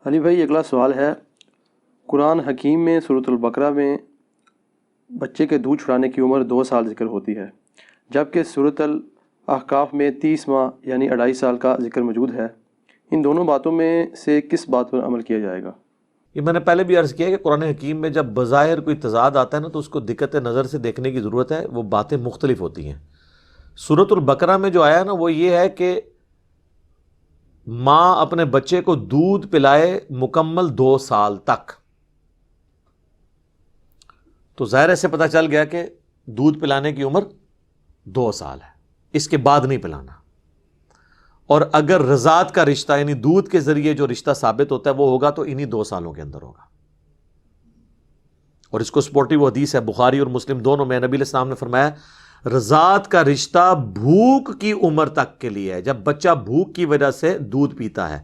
علی بھائی اگلا سوال ہے، قرآن حکیم میں سورۃ البقرہ میں بچے کے دودھ چھڑانے کی عمر 2 سال ذکر ہوتی ہے، جبکہ سورۃ الاحقاف میں 30 ماہ یعنی 2.5 سال کا ذکر موجود ہے۔ ان دونوں باتوں میں سے کس بات پر عمل کیا جائے گا؟ یہ میں نے پہلے بھی عرض کیا کہ قرآن حکیم میں جب بظاہر کوئی تضاد آتا ہے نا تو اس کو دقت نظر سے دیکھنے کی ضرورت ہے، وہ باتیں مختلف ہوتی ہیں۔ سورۃ البقرہ میں جو آیا نا وہ یہ ہے کہ ماں اپنے بچے کو دودھ پلائے مکمل 2 سال تک، تو ظاہر سے پتہ چل گیا کہ دودھ پلانے کی عمر 2 سال ہے، اس کے بعد نہیں پلانا۔ اور اگر رضاعت کا رشتہ یعنی دودھ کے ذریعے جو رشتہ ثابت ہوتا ہے وہ ہوگا تو انہی 2 سالوں کے اندر ہوگا۔ اور اس کو سپورٹیو حدیث ہے بخاری اور مسلم دونوں میں، نبی علیہ السلام نے فرمایا رضاعت کا رشتہ بھوک کی عمر تک کے لیے ہے، جب بچہ بھوک کی وجہ سے دودھ پیتا ہے،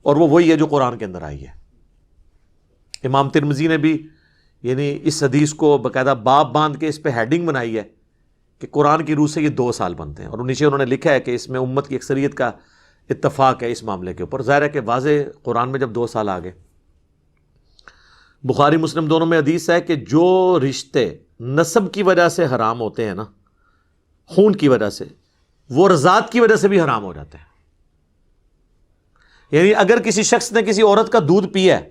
اور وہ وہی ہے جو قرآن کے اندر آئی ہے۔ امام ترمذی نے بھی یعنی اس حدیث کو باقاعدہ باب باندھ کے اس پہ ہیڈنگ بنائی ہے کہ قرآن کی روح سے یہ 2 سال بنتے ہیں، اور نیچے انہوں نے لکھا ہے کہ اس میں امت کی اکثریت کا اتفاق ہے اس معاملے کے اوپر۔ ظاہر ہے کہ واضح قرآن میں جب 2 سال آ گئے۔ بخاری مسلم دونوں میں حدیث ہے کہ جو رشتے نسب کی وجہ سے حرام ہوتے ہیں نا، خون کی وجہ سے، وہ رضاعت کی وجہ سے بھی حرام ہو جاتے ہیں۔ یعنی اگر کسی شخص نے کسی عورت کا دودھ پیا ہے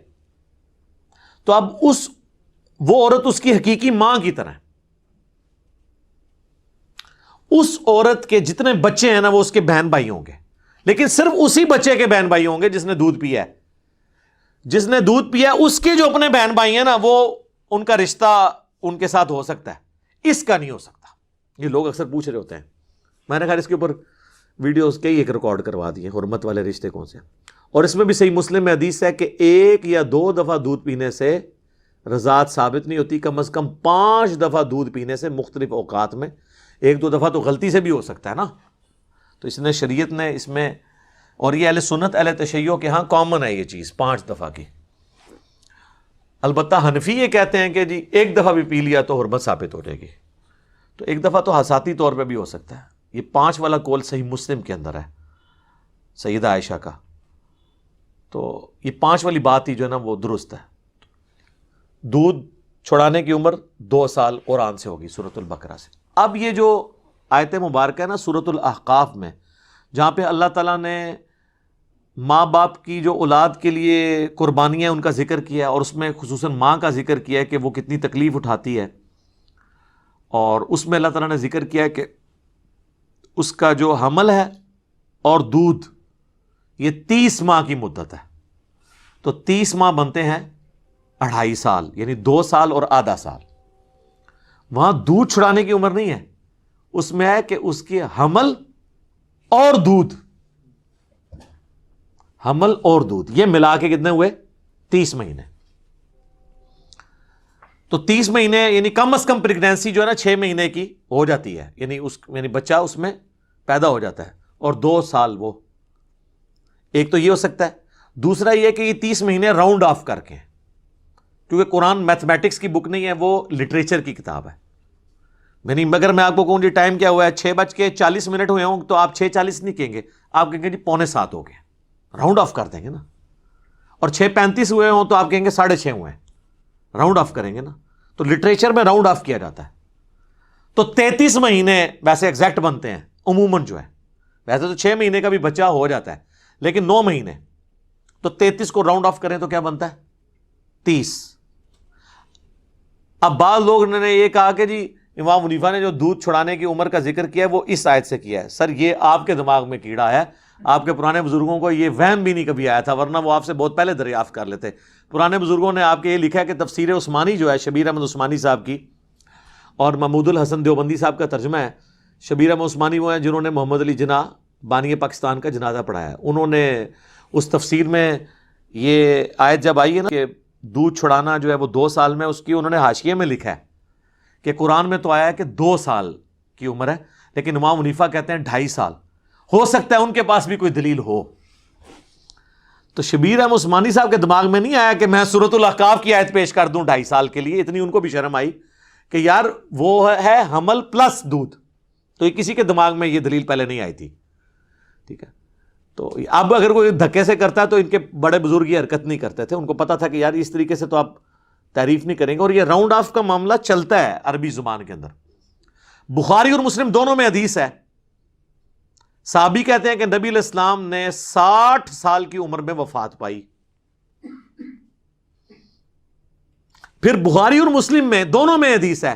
تو اب وہ عورت اس کی حقیقی ماں کی طرح ہے۔ اس عورت کے جتنے بچے ہیں نا وہ اس کے بہن بھائی ہوں گے، لیکن صرف اسی بچے کے بہن بھائی ہوں گے جس نے دودھ پیا ہے۔ جس نے دودھ پیا اس کے جو اپنے بہن بھائی ہیں نا وہ ان کا رشتہ ان کے ساتھ ہو سکتا ہے، اس کا نہیں ہو سکتا۔ یہ لوگ اکثر پوچھ رہے ہوتے ہیں، میں نے کہا اس کے اوپر ویڈیوز کئی ایک ریکارڈ کروا دیے حرمت والے رشتے کون سے، اور اس میں بھی صحیح مسلم میں حدیث ہے کہ 1 یا 2 دفعہ دودھ پینے سے رضاعت ثابت نہیں ہوتی، کم از کم 5 دفعہ دودھ پینے سے مختلف اوقات میں، 1-2 دفعہ تو غلطی سے بھی ہو سکتا ہے نا۔ تو اس نے شریعت نے اس میں، اور یہ اہل سنت اہل تشیع کے ہاں کامن ہے یہ چیز 5 دفعہ کی۔ البتہ حنفی یہ کہتے ہیں کہ جی 1 دفعہ بھی پی لیا تو حرمت ثابت ہو جائے گی، تو 1 دفعہ تو حساتی طور پہ بھی ہو سکتا ہے۔ یہ 5 والا قول صحیح مسلم کے اندر ہے سیدہ عائشہ کا، تو یہ 5 والی بات ہی جو ہے نا وہ درست ہے۔ دودھ چھڑانے کی عمر 2 سال قرآن سے ہوگی سورۃ البقرہ سے۔ اب یہ جو آیت مبارکہ ہے نا سورۃ الاحقاف میں، جہاں پہ اللہ تعالیٰ نے ماں باپ کی جو اولاد کے لیے قربانیاں ان کا ذکر کیا ہے، اور اس میں خصوصاً ماں کا ذکر کیا ہے کہ وہ کتنی تکلیف اٹھاتی ہے، اور اس میں اللہ تعالیٰ نے ذکر کیا ہے کہ اس کا جو حمل ہے اور دودھ یہ 30 ماہ کی مدت ہے، تو 30 ماہ بنتے ہیں 2.5 سال، یعنی 2 سال اور آدھا سال۔ وہاں دودھ چھڑانے کی عمر نہیں ہے، اس میں ہے کہ اس کے حمل اور دودھ، حمل اور دودھ یہ ملا کے کتنے ہوئے؟ 30 مہینے۔ تو 30 مہینے یعنی کم از کم پریگنینسی جو ہے نا 6 مہینے کی ہو جاتی ہے، یعنی بچہ اس میں پیدا ہو جاتا ہے، اور 2 سال وہ ایک تو یہ ہو سکتا ہے۔ دوسرا یہ کہ یہ 30 مہینے راؤنڈ آف کر کے ہیں، کیونکہ قرآن میتھمیٹکس کی بک نہیں ہے، وہ لٹریچر کی کتاب ہے۔ یعنی اگر میں آپ کو کہوں جی ٹائم کیا ہوا ہے 6:40 ہوئے ہوں تو آپ 6:40 نہیں کہیں گے، آپ کہیں گے جی 6:45 ہو گئے، راؤنڈ آف کر دیں گے نا۔ اور 6:35 ہوئے ہوں تو آپ کہیں گے 6:30 ہوئے ہیں، راؤنڈ آف کریں گے نا۔ تو لٹریچر میں راؤنڈ آف کیا جاتا ہے۔ تو 33 مہینے ویسے ایگزیکٹ بنتے ہیں عموماً جو ہے، ویسے تو 6 مہینے کا بھی بچہ ہو جاتا ہے، لیکن 9 مہینے، تو 33 کو راؤنڈ آف کریں تو کیا بنتا ہے؟ 30۔ اب بعض لوگ نے یہ کہا کہ جی امام حنیفہ نے جو دودھ چھڑانے کی عمر کا ذکر کیا ہے وہ اس آیت سے کیا ہے۔ سر یہ آپ کے دماغ میں کیڑا ہے، آپ کے پرانے بزرگوں کو یہ وہم بھی نہیں کبھی آیا تھا، ورنہ وہ آپ سے بہت پہلے دریافت کر لیتے۔ پرانے بزرگوں نے آپ کے یہ لکھا ہے کہ تفسیر عثمانی جو ہے شبیر احمد عثمانی صاحب کی، اور محمود الحسن دیوبندی صاحب کا ترجمہ ہے۔ شبیر احمد عثمانی وہ ہیں جنہوں نے محمد علی جناح بانی پاکستان کا جنازہ پڑھایا ہے، انہوں نے اس تفسیر میں یہ آیت جب آئی ہے نا کہ دودھ چھڑانا جو ہے وہ 2 سال میں، اس کی انہوں نے حاشیے میں لکھا ہے کہ قرآن میں تو آیا ہے کہ 2 سال کی عمر ہے، لیکن امام حنیفہ کہتے ہیں 2.5 سال۔ ہو سکتا ہے ان کے پاس بھی کوئی دلیل ہو۔ تو شبیر احمد عثمانی صاحب کے دماغ میں نہیں آیا کہ میں سورۃ الاحقاف کی آیت پیش کر دوں 2.5 سال کے لیے، اتنی ان کو بھی شرم آئی کہ یار وہ ہے حمل پلس دودھ، تو یہ کسی کے دماغ میں یہ دلیل پہلے نہیں آئی تھی، ٹھیک ہے۔ تو اب اگر کوئی دھکے سے کرتا ہے تو ان کے بڑے بزرگ یہ حرکت نہیں کرتے تھے, ان کو پتا تھا کہ یار اس طریقے سے تو آپ تعریف نہیں کریں گے. اور یہ راؤنڈ آف کا معاملہ چلتا ہے عربی زبان کے اندر. بخاری اور مسلم دونوں میں حدیث ہے, صحابی کہتے ہیں کہ نبی علیہ السلام نے 60 سال کی عمر میں وفات پائی. پھر بخاری اور مسلم میں دونوں میں حدیث ہے,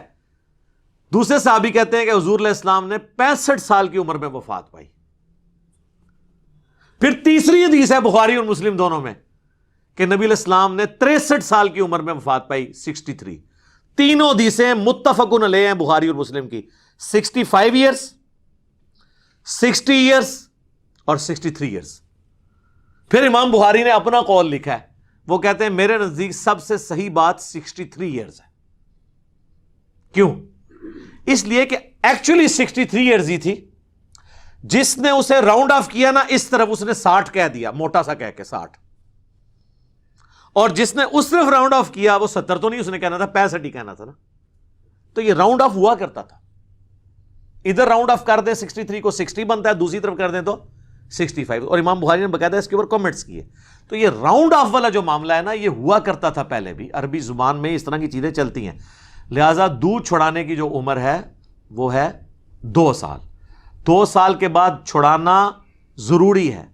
دوسرے صحابی کہتے ہیں کہ حضور علیہ السلام نے 65 سال کی عمر میں وفات پائی. پھر تیسری حدیث ہے بخاری اور مسلم دونوں میں کہ نبی علیہ السلام نے 63 سال کی عمر میں وفات پائی, 63. تینوں حدیثیں متفقن علیہ ہیں بخاری اور مسلم کی, 65 ایئرس, 60 ایئرس اور 63 ایئرس. پھر امام بخاری نے اپنا قول لکھا ہے, وہ کہتے ہیں میرے نزدیک سب سے صحیح بات 63 ایئرس ہے. کیوں؟ اس لیے کہ ایکچولی 63 ایئرز ہی تھی, جس نے اسے راؤنڈ آف کیا نا اس طرف اس نے 60 کہہ دیا, موٹا سا کہہ کے 60, اور جس نے اس طرف راؤنڈ آف کیا وہ 70 تو نہیں اس نے کہنا تھا, 65 ہی کہنا تھا نا. تو یہ راؤنڈ آف ہوا کرتا تھا, ادھر راؤنڈ آف کر دیں 63 کو 60 بنتا ہے, دوسری طرف کر دیں تو 65. اور امام بخاری نے باقاعدہ اس کے اوپر کامنٹس کیے. تو یہ راؤنڈ آف والا جو معاملہ ہے نا یہ ہوا کرتا تھا پہلے بھی, عربی زبان میں اس طرح کی چیزیں چلتی ہیں. لہذا دودھ چھڑانے کی جو عمر ہے وہ ہے 2 سال. 2 سال کے بعد چھڑانا ضروری ہے.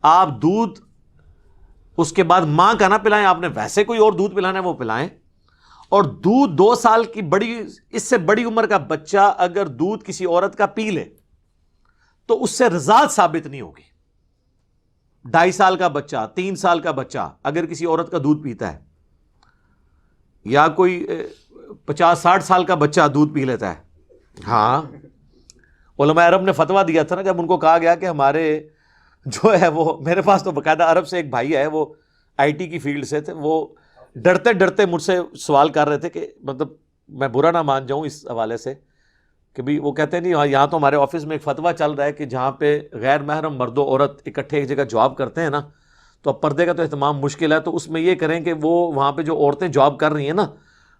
آپ دودھ اس کے بعد ماں کا نہ پلائیں, آپ نے ویسے کوئی اور دودھ پلانا ہے وہ پلائیں. اور دودھ 2 سال کی اس سے بڑی عمر کا بچہ اگر دودھ کسی عورت کا پی لے تو اس سے رضاعت ثابت نہیں ہوگی. 2.5 سال کا بچہ, 3 سال کا بچہ اگر کسی عورت کا دودھ پیتا ہے, یا کوئی 50-60 سال کا بچہ دودھ پی لیتا ہے. ہاں, علماء عرب نے فتویٰ دیا تھا نا جب ان کو کہا گیا کہ ہمارے جو ہے وہ, میرے پاس تو باقاعدہ عرب سے ایک بھائی ہے, وہ آئی ٹی کی فیلڈ سے تھے, وہ ڈرتے ڈرتے مجھ سے سوال کر رہے تھے کہ مطلب میں برا نہ مان جاؤں اس حوالے سے کہ بھی وہ کہتے ہیں نہیں یہاں تو ہمارے آفس میں ایک فتویٰ چل رہا ہے کہ جہاں پہ غیر محرم مرد و عورت اکٹھے ایک جگہ جاب کرتے ہیں نا تو اب پردے کا تو اہتمام مشکل ہے, تو اس میں یہ کریں کہ وہ وہاں پہ جو عورتیں جاب کر رہی ہیں نا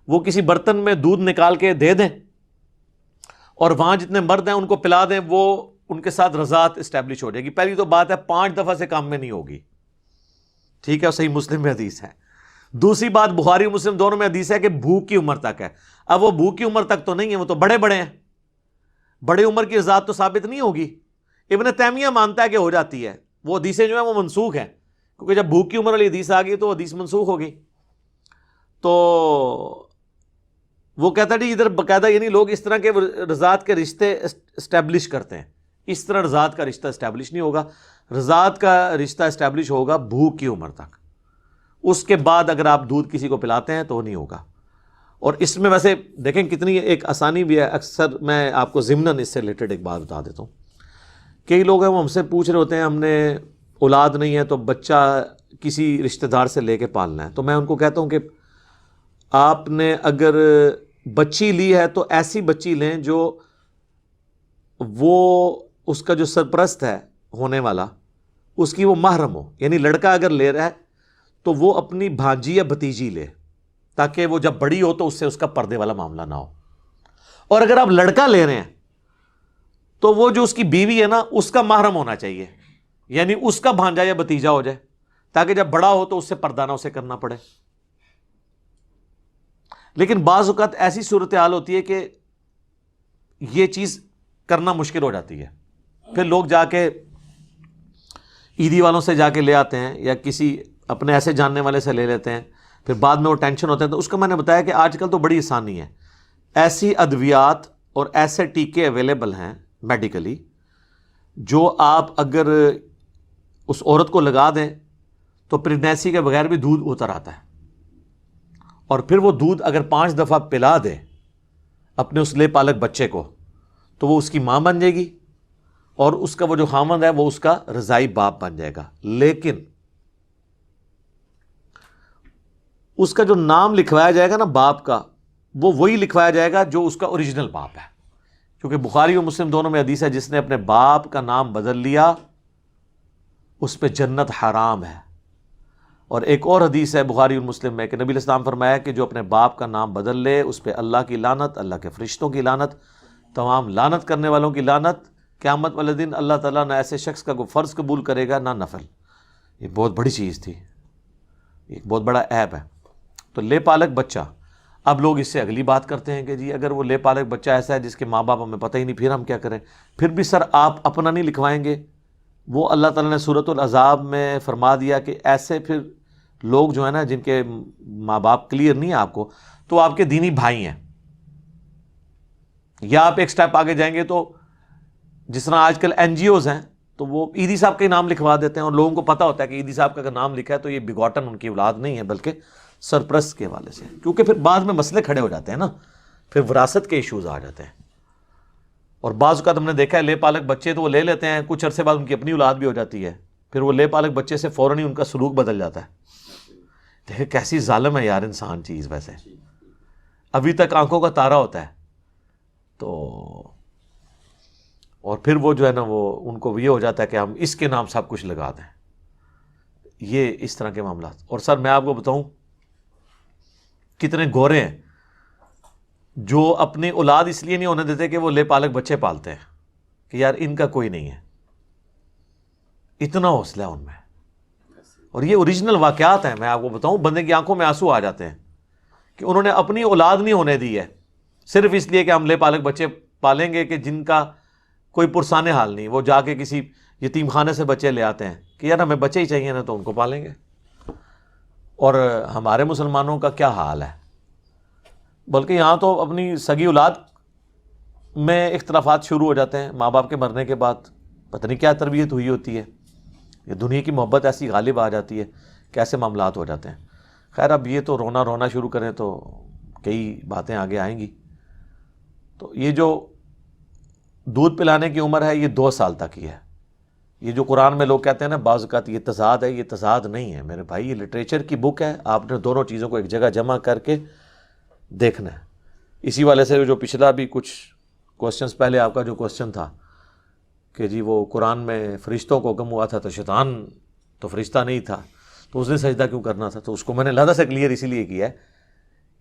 وہ کسی برتن میں دودھ نکال کے دے دیں اور وہاں جتنے مرد ہیں ان کو پلا دیں, وہ ان کے ساتھ رضاعت اسٹیبلش ہو جائے گی. پہلی تو بات ہے 5 دفعہ سے کام میں نہیں ہوگی, ٹھیک ہے, صحیح مسلم میں حدیث ہے. دوسری بات بخاری اور مسلم دونوں میں حدیث ہے کہ بھوک کی عمر تک ہے. اب وہ بھوک کی عمر تک تو نہیں ہے, وہ تو بڑے بڑے ہیں, بڑے عمر کی رضاعت تو ثابت نہیں ہوگی. ابن تیمیہ مانتا ہے کہ ہو جاتی ہے, وہ حدیثیں جو ہیں وہ منسوخ ہیں, کیونکہ جب بھوک کی عمر والی حدیث آ گئی تو حدیث منسوخ ہوگی. تو وہ کہتا ہے ادھر باقاعدہ یعنی لوگ اس طرح کے رضاعت کے رشتے اسٹیبلش کرتے ہیں, اس طرح رضاعت کا رشتہ اسٹیبلش نہیں ہوگا. رضاعت کا رشتہ اسٹیبلش ہوگا بھوک کی عمر تک, اس کے بعد اگر آپ دودھ کسی کو پلاتے ہیں تو نہیں ہوگا. اور اس میں ویسے دیکھیں کتنی ایک آسانی بھی ہے. اکثر میں آپ کو ضمناً اس سے ریلیٹڈ ایک بات بتا دیتا ہوں. کئی لوگ ہیں وہ ہم سے پوچھ رہے ہوتے ہیں ہم نے اولاد نہیں ہے تو بچہ کسی رشتہ دار سے لے کے پالنا ہے, تو میں ان کو کہتا ہوں کہ آپ نے اگر بچی لی ہے تو ایسی بچی لیں جو وہ اس کا جو سرپرست ہے ہونے والا اس کی وہ محرم ہو. یعنی لڑکا اگر لے رہا ہے تو وہ اپنی بھانجی یا بھتیجی لے تاکہ وہ جب بڑی ہو تو اس سے اس کا پردے والا معاملہ نہ ہو. اور اگر آپ لڑکا لے رہے ہیں تو وہ جو اس کی بیوی ہے نا اس کا محرم ہونا چاہیے, یعنی اس کا بھانجا یا بھتیجا ہو جائے تاکہ جب بڑا ہو تو اس سے پردہ نہ اسے کرنا پڑے. لیکن بعض اوقات ایسی صورتحال ہوتی ہے کہ یہ چیز کرنا مشکل ہو جاتی ہے, پھر لوگ جا کے عیدی والوں سے جا کے لے آتے ہیں یا کسی اپنے ایسے جاننے والے سے لے لیتے ہیں, پھر بعد میں وہ ٹینشن ہوتے ہیں. تو اس کا میں نے بتایا کہ آج کل تو بڑی آسانی ہے, ایسی ادویات اور ایسے ٹیکے اویلیبل ہیں میڈیکلی جو آپ اگر اس عورت کو لگا دیں تو پریگنینسی کے بغیر بھی دودھ اتر آتا ہے, اور پھر وہ دودھ اگر 5 دفعہ پلا دے اپنے اس لے پالک بچے کو تو وہ اس کی ماں بن جائے گی اور اس کا وہ جو خامند ہے وہ اس کا رضائی باپ بن جائے گا. لیکن اس کا جو نام لکھوایا جائے گا نا باپ کا, وہ وہی لکھوایا جائے گا جو اس کا اوریجنل باپ ہے, کیونکہ بخاری اور مسلم دونوں میں حدیث ہے جس نے اپنے باپ کا نام بدل لیا اس پہ جنت حرام ہے. اور ایک اور حدیث ہے بخاری اور مسلم میں کہ نبی علیہ السلام فرمایا کہ جو اپنے باپ کا نام بدل لے اس پہ اللہ کی لعنت, اللہ کے فرشتوں کی لعنت, تمام لعنت کرنے والوں کی لعنت قیامت والے دن اللہ تعالیٰ نہ ایسے شخص کا کوئی فرض قبول کرے گا نہ نفل. یہ بہت بڑی چیز تھی, ایک بہت بڑا عیب ہے. تو لے پالک بچہ, اب لوگ اس سے اگلی بات کرتے ہیں کہ جی اگر وہ لے پالک بچہ ایسا ہے جس کے ماں باپ ہمیں پتہ ہی نہیں, پھر ہم کیا کریں؟ پھر بھی سر آپ اپنا نہیں لکھوائیں گے؟ وہ اللہ تعالیٰ نے سورۃ الاحزاب میں فرما دیا کہ ایسے پھر لوگ جو ہے نا جن کے ماں باپ کلیئر نہیں ہے آپ کو, تو آپ کے دینی بھائی ہیں. یا آپ ایک سٹیپ آگے جائیں گے تو جس طرح آج کل این جی اوز ہیں تو وہ عیدی صاحب کا نام لکھوا دیتے ہیں, اور لوگوں کو پتہ ہوتا ہے کہ عیدی صاحب کا اگر نام لکھا ہے تو یہ بگوٹن ان کی اولاد نہیں ہے بلکہ سرپرست کے حوالے سے, کیونکہ پھر بعد میں مسئلے کھڑے ہو جاتے ہیں نا, پھر وراثت کے ایشوز آ جاتے ہیں. اور بعض اوقات ہم نے دیکھا ہے لے پالک بچے تو وہ لے لیتے ہیں, کچھ عرصے بعد ان کی اپنی اولاد بھی ہو جاتی ہے, پھر وہ لے پالک بچے سے فوراً ہی ان کا سلوک بدل جاتا ہے. دیکھیں کیسی ظالم ہے یار انسان چیز. ویسے ابھی تک آنکھوں کا تارا ہوتا ہے تو, اور پھر وہ جو ہے نا وہ ان کو یہ ہو جاتا ہے کہ ہم اس کے نام سب کچھ لگا دیں. یہ اس طرح کے معاملات. اور سر میں آپ کو بتاؤں کتنے گورے ہیں جو اپنی اولاد اس لیے نہیں ہونے دیتے کہ وہ لے پالک بچے پالتے ہیں کہ یار ان کا کوئی نہیں ہے. اتنا حوصلہ ہے ان میں, اور یہ اوریجنل واقعات ہیں. میں آپ کو بتاؤں بندے کی آنکھوں میں آنسو آ جاتے ہیں کہ انہوں نے اپنی اولاد نہیں ہونے دی ہے صرف اس لیے کہ ہم لے پالک بچے پالیں گے کہ جن کا کوئی پرسان حال نہیں. وہ جا کے کسی یتیم خانے سے بچے لے آتے ہیں کہ یار ہمیں بچے ہی چاہیے نا تو ان کو پالیں گے. اور ہمارے مسلمانوں کا کیا حال ہے, بلکہ یہاں تو اپنی سگی اولاد میں اختلافات شروع ہو جاتے ہیں ماں باپ کے مرنے کے بعد. پتہ نہیں کیا تربیت ہوئی ہوتی ہے, یہ دنیا کی محبت ایسی غالب آ جاتی ہے, کیسے معاملات ہو جاتے ہیں. خیر اب یہ تو رونا شروع کریں تو کئی باتیں آگے آئیں گی. تو یہ جو دودھ پلانے کی عمر ہے یہ 2 سال تک ہی ہے. یہ جو قرآن میں لوگ کہتے ہیں نا بعض اوقات یہ تضاد ہے, یہ تضاد نہیں ہے میرے بھائی, یہ لٹریچر کی بک ہے. آپ نے دونوں چیزوں کو ایک جگہ جمع کر کے دیکھنا ہے. اسی والے سے جو پچھلا بھی کچھ کوسچنز پہلے آپ کا جو کوسچن تھا کہ جی وہ قرآن میں فرشتوں کو حکم ہوا تھا تو شیطان تو فرشتہ نہیں تھا تو اس نے سجدہ کیوں کرنا تھا, تو اس کو میں نے لہذا سے کلیئر اسی لیے کیا ہے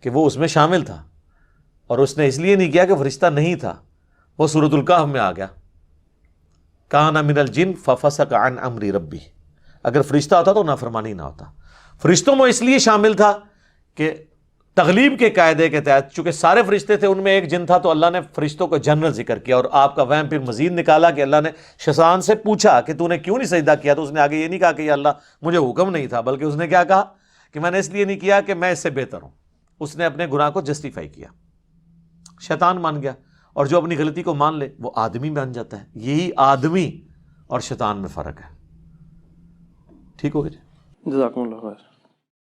کہ وہ اس میں شامل تھا, اور اس نے اس لیے نہیں کیا کہ فرشتہ نہیں تھا. وہ سورۃ الکہف میں آ گیا کان من الجن ففسق عن امر ربی, اگر فرشتہ ہوتا تو نافرمانی نہ ہوتا. فرشتوں میں اس لیے شامل تھا کہ تغلیب کے قاعدے کے تحت چونکہ سارے فرشتے تھے ان میں ایک جن تھا تو اللہ نے فرشتوں کو جنرل ذکر کیا. اور آپ کا وہم پھر مزید نکالا کہ اللہ نے شیطان سے پوچھا کہ تو نے کیوں نہیں سجدہ کیا, تو اس نے آگے یہ نہیں کہا کہ یا اللہ مجھے حکم نہیں تھا, بلکہ اس نے کیا کہا کہ میں نے اس لیے نہیں کیا کہ میں اس سے بہتر ہوں. اس نے اپنے گناہ کو جسٹیفائی کیا, شیطان مان گیا. اور جو اپنی غلطی کو مان لے وہ آدمی بن جاتا ہے. یہی آدمی اور شیطان میں فرق ہے. ٹھیک ہو گیا جی, جزاکم اللہ خیر.